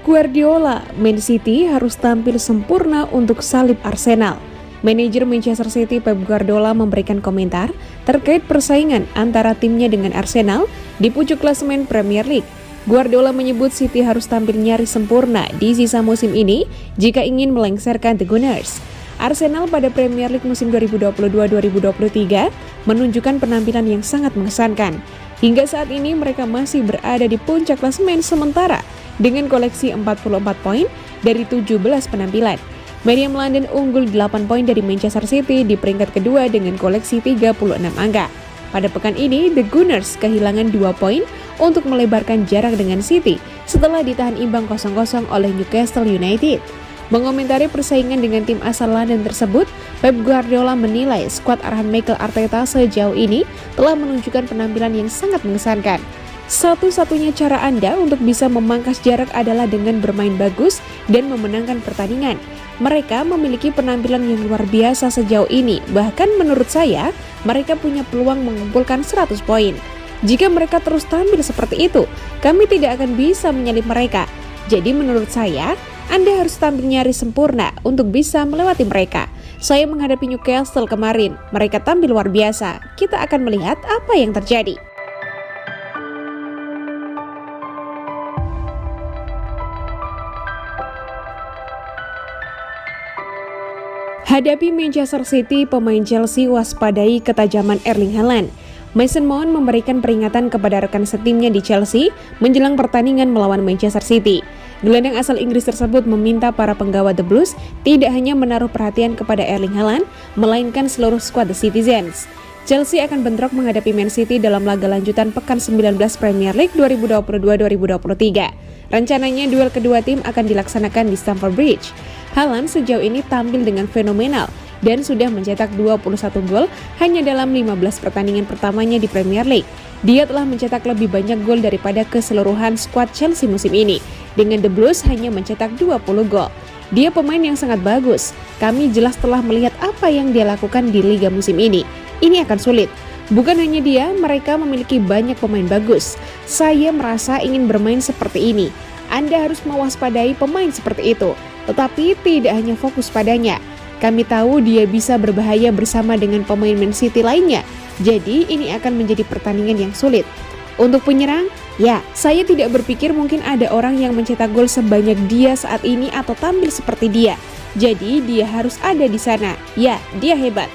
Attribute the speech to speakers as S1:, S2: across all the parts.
S1: Guardiola, Man City harus tampil sempurna untuk salib Arsenal. Manajer Manchester City Pep Guardiola memberikan komentar terkait persaingan antara timnya dengan Arsenal di pucuk klasemen Premier League. Guardiola menyebut City harus tampil nyaris sempurna di sisa musim ini jika ingin melengsarkan The Gunners. Arsenal pada Premier League musim 2022-2023 menunjukkan penampilan yang sangat mengesankan. Hingga saat ini mereka masih berada di puncak klasemen sementara dengan koleksi 44 poin dari 17 penampilan. Medium London unggul 8 poin dari Manchester City di peringkat kedua dengan koleksi 36 angka. Pada pekan ini, The Gunners kehilangan 2 poin untuk melebarkan jarak dengan City setelah ditahan imbang 0-0 oleh Newcastle United. Mengomentari persaingan dengan tim asal London tersebut, Pep Guardiola menilai skuad arahan Mikel Arteta sejauh ini telah menunjukkan penampilan yang sangat mengesankan. Satu-satunya cara Anda untuk bisa memangkas jarak adalah dengan bermain bagus dan memenangkan pertandingan. Mereka memiliki penampilan yang luar biasa sejauh ini, bahkan menurut saya, mereka punya peluang mengumpulkan 100 poin. Jika mereka terus tampil seperti itu, kami tidak akan bisa menyalip mereka. Jadi menurut saya, Anda harus tampil nyaris sempurna untuk bisa melewati mereka. Saya menghadapi Newcastle kemarin, mereka tampil luar biasa. Kita akan melihat apa yang terjadi. Hadapi Manchester City, pemain Chelsea waspadai ketajaman Erling Haaland. Mason Mount memberikan peringatan kepada rekan setimnya di Chelsea menjelang pertandingan melawan Manchester City. Gelandang asal Inggris tersebut meminta para penggawa The Blues tidak hanya menaruh perhatian kepada Erling Haaland, melainkan seluruh skuad The Citizens. Chelsea akan bentrok menghadapi Man City dalam laga lanjutan pekan 19 Premier League 2022-2023. Rencananya duel kedua tim akan dilaksanakan di Stamford Bridge. Haaland sejauh ini tampil dengan fenomenal dan sudah mencetak 21 gol hanya dalam 15 pertandingan pertamanya di Premier League. Dia telah mencetak lebih banyak gol daripada keseluruhan skuad Chelsea musim ini. Dengan The Blues hanya mencetak 20 gol. Dia pemain yang sangat bagus. Kami jelas telah melihat apa yang dia lakukan di liga musim ini. Ini akan sulit. Bukan hanya dia, mereka memiliki banyak pemain bagus. Saya merasa ingin bermain seperti ini. Anda harus mewaspadai pemain seperti itu, tetapi tidak hanya fokus padanya. Kami tahu dia bisa berbahaya bersama dengan pemain Man City lainnya, jadi ini akan menjadi pertandingan yang sulit. Untuk penyerang, ya, saya tidak berpikir mungkin ada orang yang mencetak gol sebanyak dia saat ini atau tampil seperti dia. Jadi dia harus ada di sana. Ya, dia hebat.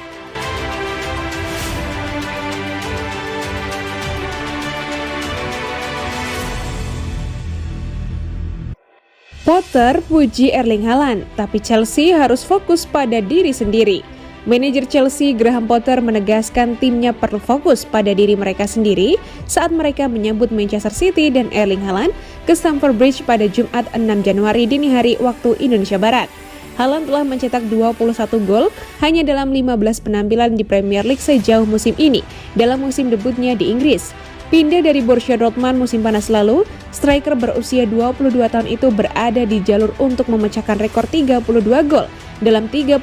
S1: Potter puji Erling Haaland, tapi Chelsea harus fokus pada diri sendiri. Manajer Chelsea Graham Potter menegaskan timnya perlu fokus pada diri mereka sendiri saat mereka menyambut Manchester City dan Erling Haaland ke Stamford Bridge pada Jumat 6 Januari dini hari waktu Indonesia Barat. Haaland telah mencetak 21 gol hanya dalam 15 penampilan di Premier League sejauh musim ini dalam musim debutnya di Inggris. Pindah dari Borussia Dortmund musim panas lalu, striker berusia 22 tahun itu berada di jalur untuk memecahkan rekor 32 gol dalam 38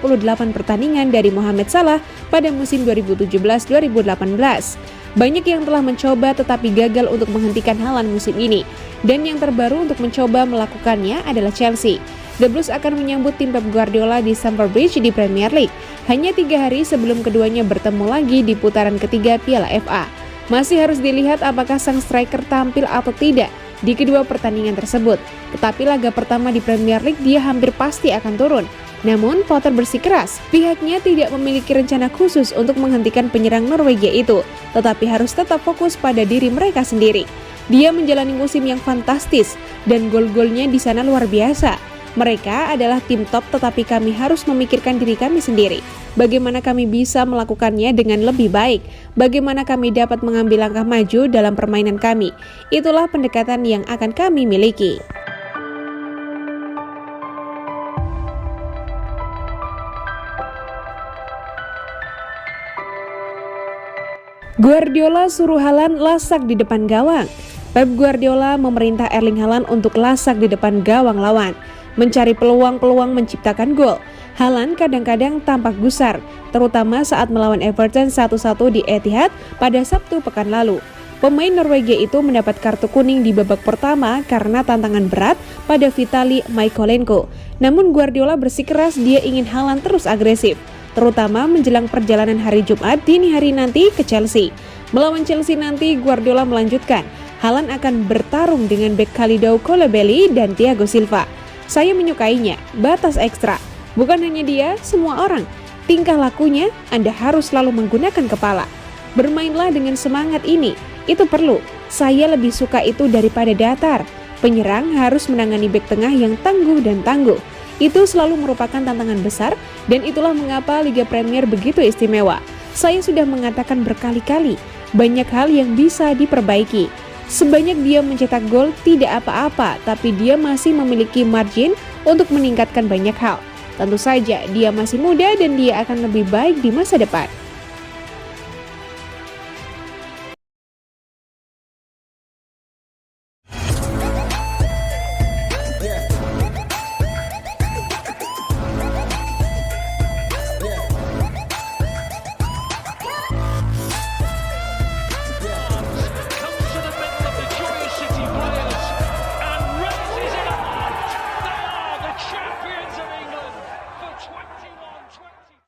S1: pertandingan dari Mohamed Salah pada musim 2017-2018. Banyak yang telah mencoba tetapi gagal untuk menghentikan Haaland musim ini, dan yang terbaru untuk mencoba melakukannya adalah Chelsea. The Blues akan menyambut tim Pep Guardiola di Stamford Bridge di Premier League, hanya 3 hari sebelum keduanya bertemu lagi di putaran ketiga Piala FA. Masih harus dilihat apakah sang striker tampil atau tidak di kedua pertandingan tersebut. Tetapi laga pertama di Premier League dia hampir pasti akan turun. Namun Potter bersikeras, pihaknya tidak memiliki rencana khusus untuk menghentikan penyerang Norwegia itu, tetapi harus tetap fokus pada diri mereka sendiri. Dia menjalani musim yang fantastis dan gol-golnya di sana luar biasa. Mereka adalah tim top, tetapi kami harus memikirkan diri kami sendiri. Bagaimana kami bisa melakukannya dengan lebih baik? Bagaimana kami dapat mengambil langkah maju dalam permainan kami? Itulah pendekatan yang akan kami miliki. Guardiola suruh Haaland lasak di depan gawang. Pep Guardiola memerintah Erling Haaland untuk lasak di depan gawang lawan, mencari peluang-peluang menciptakan gol. Haaland kadang-kadang tampak gusar, terutama saat melawan Everton 1-1 di Etihad pada Sabtu pekan lalu. Pemain Norwegia itu mendapat kartu kuning di babak pertama karena tantangan berat pada Vitali Mykolenko. Namun Guardiola bersikeras dia ingin Haaland terus agresif, terutama menjelang perjalanan hari Jumat dini hari nanti ke Chelsea. Melawan Chelsea nanti, Guardiola melanjutkan, Haaland akan bertarung dengan bek Kalidou Koulibaly dan Thiago Silva. Saya menyukainya, batas ekstra. Bukan hanya dia, semua orang. Tingkah lakunya, Anda harus selalu menggunakan kepala. Bermainlah dengan semangat ini. Itu perlu. Saya lebih suka itu daripada datar. Penyerang harus menangani bek tengah yang tangguh dan tangguh. Itu selalu merupakan tantangan besar dan itulah mengapa Liga Premier begitu istimewa. Saya sudah mengatakan berkali-kali, banyak hal yang bisa diperbaiki. Sebanyak dia mencetak gol tidak apa-apa, tapi dia masih memiliki margin untuk meningkatkan banyak hal. Tentu saja dia masih muda dan dia akan lebih baik di masa depan.